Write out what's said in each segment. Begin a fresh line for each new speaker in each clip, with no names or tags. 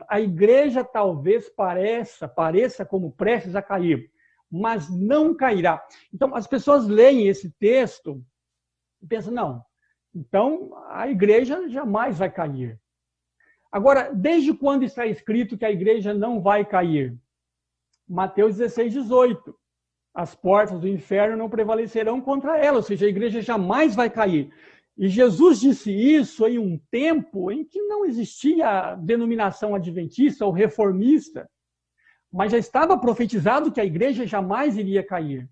a igreja talvez pareça como prestes a cair, mas não cairá. Então, as pessoas leem esse texto e pensam, não, então a igreja jamais vai cair. Agora, desde quando está escrito que a igreja não vai cair? Mateus 16, 18. As portas do inferno não prevalecerão contra ela, ou seja, a igreja jamais vai cair. E Jesus disse isso em um tempo em que não existia a denominação adventista ou reformista, mas já estava profetizado que a igreja jamais iria cair.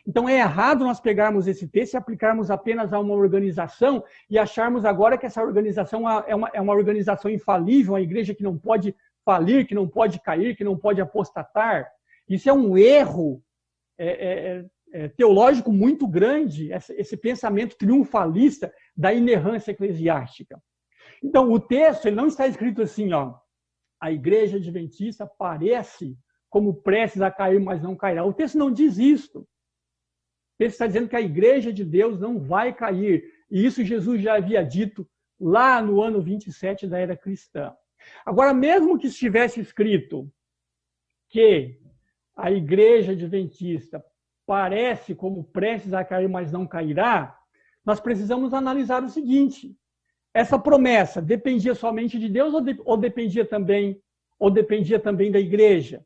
Então é errado nós pegarmos esse texto e aplicarmos apenas a uma organização e acharmos agora que essa organização é uma organização infalível, uma igreja que não pode falir, que não pode cair, que não pode apostatar. Isso é um erro teológico muito grande, esse pensamento triunfalista da inerrância eclesiástica. Então, o texto ele não está escrito assim, ó, a igreja adventista parece como prestes a cair, mas não cairá. O texto não diz isso. O texto está dizendo que a igreja de Deus não vai cair. E isso Jesus já havia dito lá no ano 27 da era cristã. Agora, mesmo que estivesse escrito que a igreja adventista parece como prestes a cair, mas não cairá, nós precisamos analisar o seguinte: essa promessa dependia somente de Deus ou dependia também da igreja?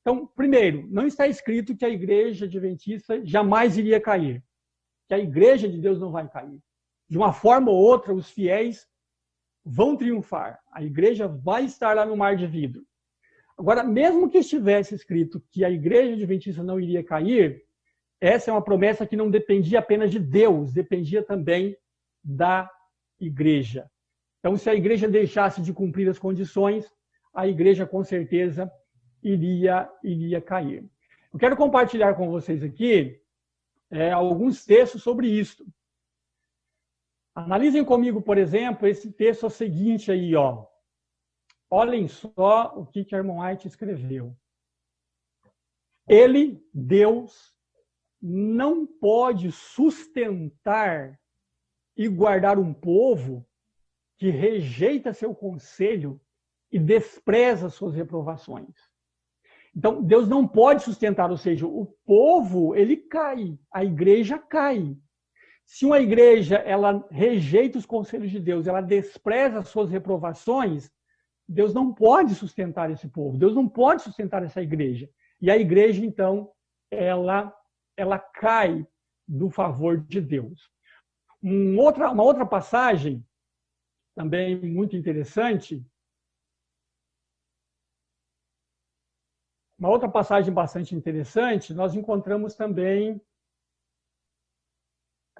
Então, primeiro, não está escrito que a igreja adventista jamais iria cair, que a igreja de Deus não vai cair. De uma forma ou outra, os fiéis vão triunfar. A igreja vai estar lá no mar de vidro. Agora, mesmo que estivesse escrito que a igreja adventista não iria cair, essa é uma promessa que não dependia apenas de Deus, dependia também da igreja. Então, se a igreja deixasse de cumprir as condições, a igreja com certeza iria cair. Eu quero compartilhar com vocês aqui alguns textos sobre isso. Analisem comigo, por exemplo, esse texto seguinte aí, ó. Olhem só o que Ellen White escreveu. Ele, Deus, não pode sustentar e guardar um povo que rejeita seu conselho e despreza suas reprovações. Então, Deus não pode sustentar, ou seja, o povo, ele cai, a igreja cai. Se uma igreja, ela rejeita os conselhos de Deus, ela despreza suas reprovações, Deus não pode sustentar esse povo, Deus não pode sustentar essa igreja. E a igreja, então, ela cai do favor de Deus. Uma outra passagem, também muito interessante, uma outra passagem bastante interessante, nós encontramos também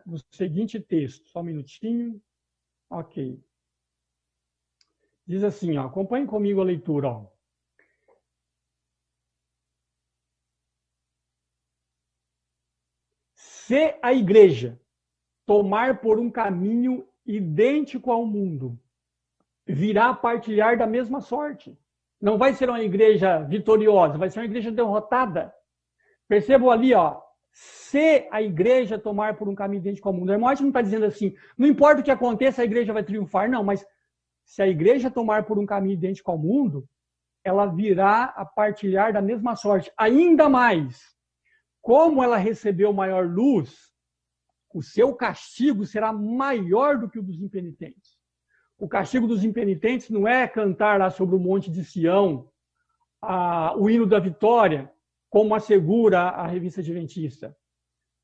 no seguinte texto. Só um minutinho. Ok. Diz assim, ó, acompanhem comigo a leitura. Ó. Se a igreja tomar por um caminho idêntico ao mundo, virá a partilhar da mesma sorte. Não vai ser uma igreja vitoriosa, vai ser uma igreja derrotada. Percebam ali, ó, se a igreja tomar por um caminho idêntico ao mundo. O irmão White não está dizendo assim, não importa o que aconteça, a igreja vai triunfar. Não, mas se a igreja tomar por um caminho idêntico ao mundo, ela virá a partilhar da mesma sorte. Ainda mais, como ela recebeu maior luz, o seu castigo será maior do que o dos impenitentes. O castigo dos impenitentes não é cantar lá sobre o monte de Sião o hino da vitória, como assegura a revista adventista.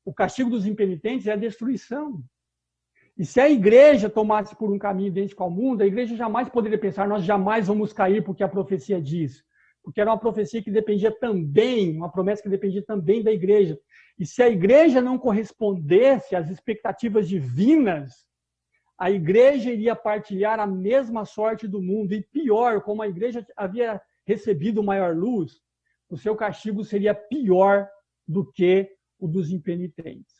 O castigo dos impenitentes é a destruição. E se a igreja tomasse por um caminho idêntico ao mundo, a igreja jamais poderia pensar, nós jamais vamos cair porque a profecia diz. Porque era uma profecia que dependia também, uma promessa que dependia também da igreja. E se a igreja não correspondesse às expectativas divinas, a igreja iria partilhar a mesma sorte do mundo. E pior, como a igreja havia recebido maior luz, o seu castigo seria pior do que o dos impenitentes.